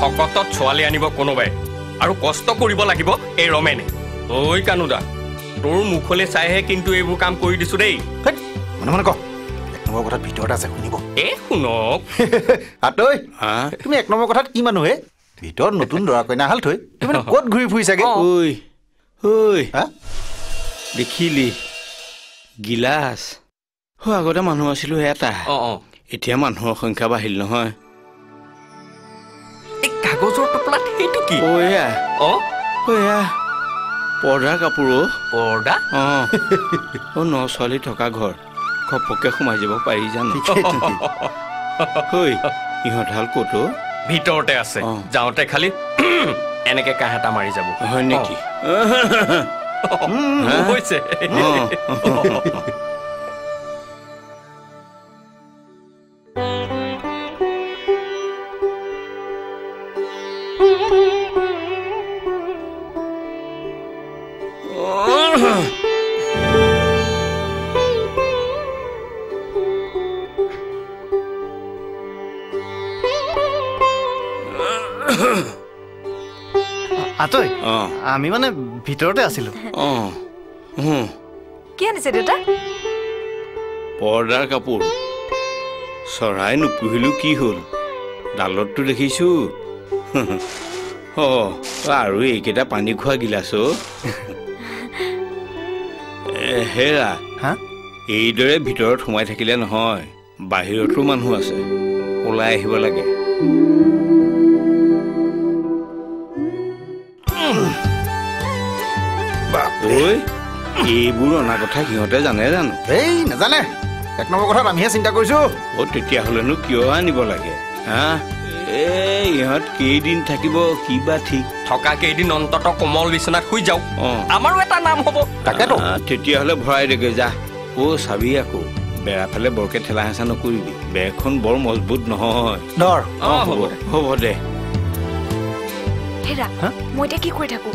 ভকতত ছোৱালী আনিব কোনোবাই আৰু কষ্ট কৰিব লাগিব এই ৰমেনে। ঐ কানুদা, তোৰ মুখলৈ চাইহে কিন্তু এইবোৰ কাম কৰি দিছো দেই। মনে মনে কওক, 1 নম্বৰ কথাত ভিতৰত আছে শুনিব। শুনক আতৈ, তুমি 1 নম্বৰ কথাত কি মানুহে ভিতৰত নতুন দৰা কইনা হাল থৈ তুমি ক'ত ঘূৰি ফুৰিছাগে? দেখিলি গিলাচ আগতে মানুহ আছিলো এটা, এতিয়া মানুহৰ সংখ্যা বাঢ়িল নহয়। কাগজৰ টোপোলাত সেইটো কি? পৰ্দাৰ কাপোৰ। পৰ্দা? ন ছোৱালী থকা ঘৰ, ঘপককে সোমাই যাব পাৰি জানো? ইহঁত হাল ক'ত? ভিতৰতে আছে, যাওঁতে খালি এনেকে কাহ এটা মাৰি যাব। হয় নেকি? হৈছে আতৈ, আমি মানে ভিতৰতে আছিলো। কি আনিছে দেউতা? পৰ্দাৰ কাপোৰ। চৰাই নুপুহিলো কি হ'ল, ডালতটো দেখিছো। আৰু এইকেইটা পানী খোৱা গিলাচ। হেৰা, এইদৰে ভিতৰত সোমাই থাকিলে নহয়, বাহিৰতো মানুহ আছে, ওলাই আহিব লাগে। এইবোৰ অনা কথা সিহঁতে জানে জানো? নাজানে। 1 নম্বৰ কথাত আমিহে চিন্তা কৰিছো। তেতিয়াহ'লেনো কিয় আনিব লাগে? ইহঁত কেইদিন থাকিব কিবা ঠিক? থকা কেইদিন অন্তত কোমল বিচনাত শুই যাওক, আমাৰো এটা নাম হ'ব। তাকেতো। তেতিয়াহ'লে ভৰাই দেগে যা। চাবি আকৌ বেৰা ফালে বৰকে ঠেলা হেঁচা নকৰিবি, বেৰখন বৰ মজবুত নহয়। হ'ব দে। হেৰা, মই এতিয়া কি কৰি থাকো?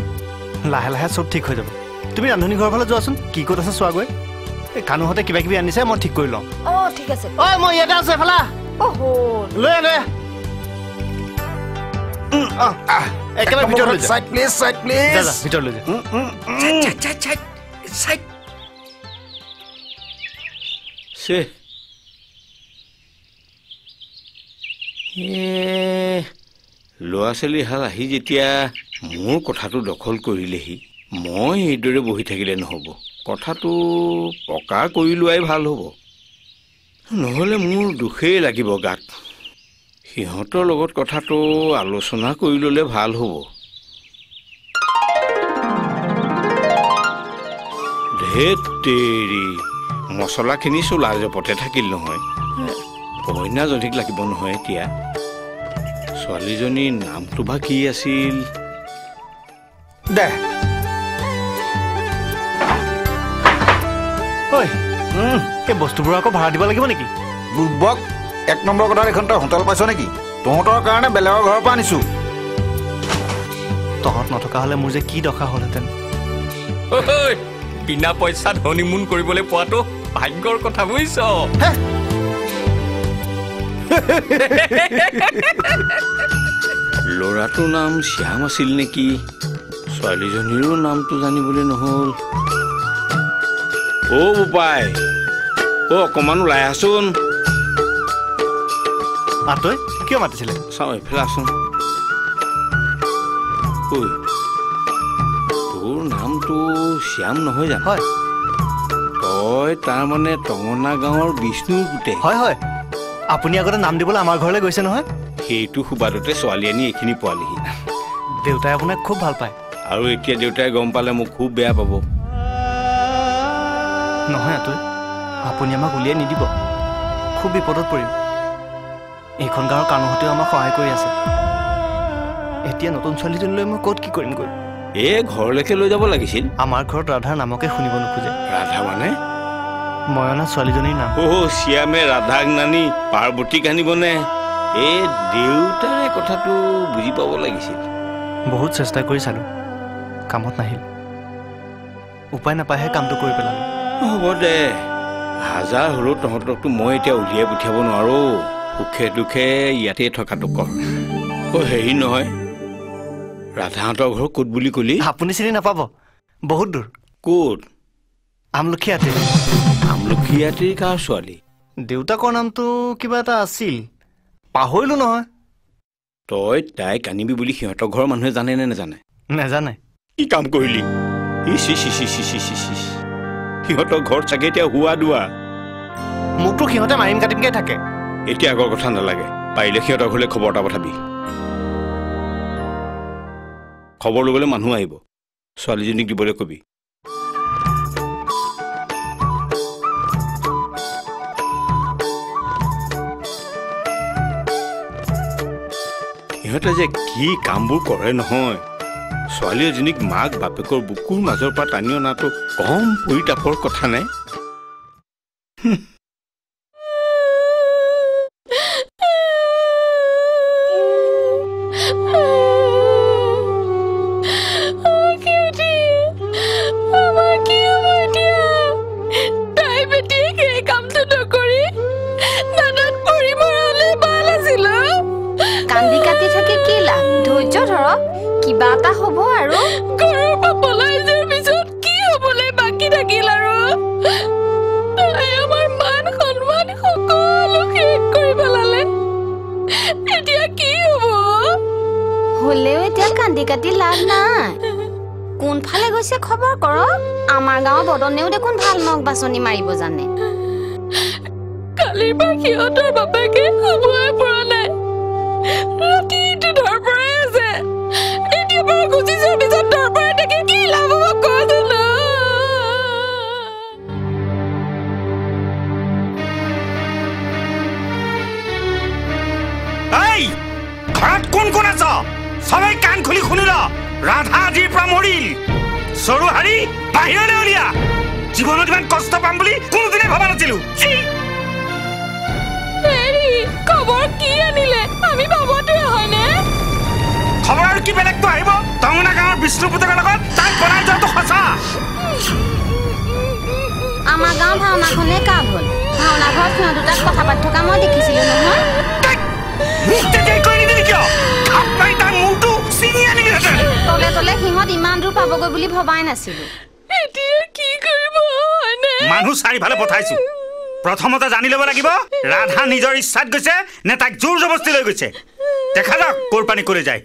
লাহে লাহে চব ঠিক হৈ যাব। তুমি ৰান্ধনী ঘৰৰ ফালে যোৱাচোন, কি ক'ত আছে চোৱাগৈ। কানুহঁতে কিবা কিবি আনিছে, মই ঠিক কৰি লওঁ। ঠিক আছে। মই ইয়াতে আছো এফালে। লৈ আনে একেবাৰে ভিতৰত লৈ যা। ভিতৰত লৈ যা। ল'ৰা ছোৱালী হাল আহি যেতিয়া মোৰ কথাটো দখল কৰিলেহি, মই এইদৰে বহি থাকিলে নহ'ব। কথাটো পকা কৰি লোৱাই ভাল হ'ব, নহ'লে মোৰ দুখেই লাগিব গাত। সিহঁতৰ লগত কথাটো আলোচনা কৰি ল'লে ভাল হ'ব। ধেত তেৰি, মছলাখিনি চোলা জপতে থাকিল নহয়। কইনা জধিক লাগিব নহয় এতিয়া। ছোৱালীজনীৰ নামটো বা কি আছিল? দে এই বস্তুবোৰ আকৌ ভাড়া দিব লাগিব নেকি? বুৰ্বক, 1 নম্বৰ কথাত এখন তই হোটেল পাইছ নেকি? তহঁতৰ কাৰণে বেলেগৰ ঘৰৰ পৰা আনিছো। তহঁত নথকা হ'লে মোৰ যে কি দৰকাৰ হ'লহেঁতেন। বিনা পইচাত হনিমুন কৰিবলৈ পোৱাটো ভাগ্যৰ কথা, বুজিছ? ল'ৰাটোৰ নাম শ্যাম আছিল নেকি? ছোৱালীজনীৰো নামটো জানিবলৈ নহ'ল। বোপাই, অকণমান ওলাই আছোন। আতৈ, কিয় মাতিছিলে? চাওঁ এইফালে আছোন। তোৰ নামটো শ্যাম নহয় জানো? হয়। তই তাৰমানে টঙনা গাঁৱৰ বিষ্ণুৰ পুতেক? হয়। আপুনি আগতে নাম দিবলৈ আমাৰ ঘৰলৈ গৈছে নহয়। সেইটো সুবাদতে ছোৱালী আনি এইখিনি পোৱালিহি। দেউতাই আপোনাক খুব ভাল পায়। আৰু এতিয়া দেউতাই গম পালে মোক খুব বেয়া পাব। নহয় আতৈ, আপুনি আমাক উলিয়াই নিদিব, খুব বিপদত পৰিম। এইখন গাঁৱৰ কানুহঁতেও আমাক সহায় কৰি আছে। এতিয়া নতুন ছোৱালীজনীলৈ মই ক'ত কি কৰিম? ঘৰলৈকে লৈ যাব লাগিছিল। আমাৰ ঘৰত ৰাধাৰ নামকে শুনিব নোখোজে। ৰাধা মানে? মই অনা ছোৱালীজনীৰ নাম। শ্যামে ৰাধাক নানি পাৰ্বতীক আনিবনে? দেউতাৰে কথাটো বুজি পাব লাগিছিল। বহুত চেষ্টা কৰি চালো, কামত নাহিল। উপায় নাপায়হে কামটো কৰি পেলালো। হ'ব দে, হাজাৰ হ'লেও তহঁতকতো মই এতিয়া উলিয়াই পঠিয়াব নোৱাৰো। সুখে দুখে ইয়াতে থকাটো কৰ। হেৰি নহয়, ৰাধাহঁতৰ ঘৰ ক'ত বুলি ক'লি? আপুনি চিনি নাপাব, বহুত দূৰ। ক'ত? আমলখিয়াতে। আমলখিয়াতিৰ কাৰ ছোৱালী? দেউতাকৰ নামটো কিবা এটা আছিল, পাহৰিলোঁ নহয়। তই তাইক আনিবি বুলি সিহঁতৰ ঘৰৰ মানুহে জানে নে নেজানে? নেজানে। কি কাম কৰিলি? সিহঁতৰ ঘৰত চাগে এতিয়া হোৱা দোৱা। মোকতো সিহঁতে মাৰিম কাটিমকৈ থাকে। এতিয়া আগৰ কথা নালাগে, পাৰিলে সিহঁতৰ ঘৰলৈ খবৰ এটা পঠাবি। খবৰ ল'বলৈ মানুহ আহিব, ছোৱালীজনীক দিবলৈ কবি। সিহঁতে যে কি কামবোৰ কৰে নহয়, ছোৱালী এজনীক মাক বাপেকৰ বুকুৰ মাজৰ পৰা টানি অনাটো কম পৰিতাপৰ কথা নাই। কিবা এটা হ'ব আৰু ঘৰৰ পৰা পলাই যোৱাৰ পিছত কি হ'বলৈ বাকী থাকিল আৰু আমাৰ মান সন্মান সকলো শেষ কৰি পেলালে। এতিয়া কি হ'ব? হ'লেও এতিয়া কান্দি কাটি লাভ নাই। কোনফালে গৈছে খবৰ কৰক। আমাৰ গাঁৱৰ বদনেও দেখোন ভাল নখ বাছনি মাৰিব জানে। কালিৰ পৰা সিহঁতৰ বাপেকে শুবই পৰা নাই, ৰাতিটো ধৰ পৰাই আছে। গুচি যোৱাৰ পিছত ধৰ পৰাই থাকি কি লাভ হ'ব কোৱাচোন? ঘৰত কোন কোন আছ? সবাই কাণ খুলি শুনি ল। ৰাধা আজিৰ পৰা মৰিল। চৰু হাৰি বাহিৰলৈ উলিয়া। জীৱনত ইমান কষ্ট পাম বুলি কোনোদিনে ভবা নাছিলো। খবৰ কি আনিলে? আমি বাবুটোৱে হয়নে? খবৰ আৰু কি বেলেগটো আহিব? টঙনা গাঁৱৰ বিষ্ণু পুতেকৰ লগত তাক বনাই যোৱাটো সঁচা। আমাৰ গাঁৱৰ ভাওনাখনে কাম হ'ল। ভাওনা ঘৰত সিহঁত দুটাক কথা পাতি থকা মই দেখিছিলো নহয়। তলে তলে সিহঁত ইমান দূৰ পাবগৈ বুলি ভবাই নাছিলো। এতিয়া কি কৰিব? মানুহ চাৰিফালে পঠাইছো। প্ৰথমতে জানি ল'ব লাগিব ৰাধা নিজৰ ইচ্ছাত গৈছে নে তাক জোৰ জবস্তি লৈ গৈছে। দেখা যাওক ক'ৰ পানী কৰি যায়।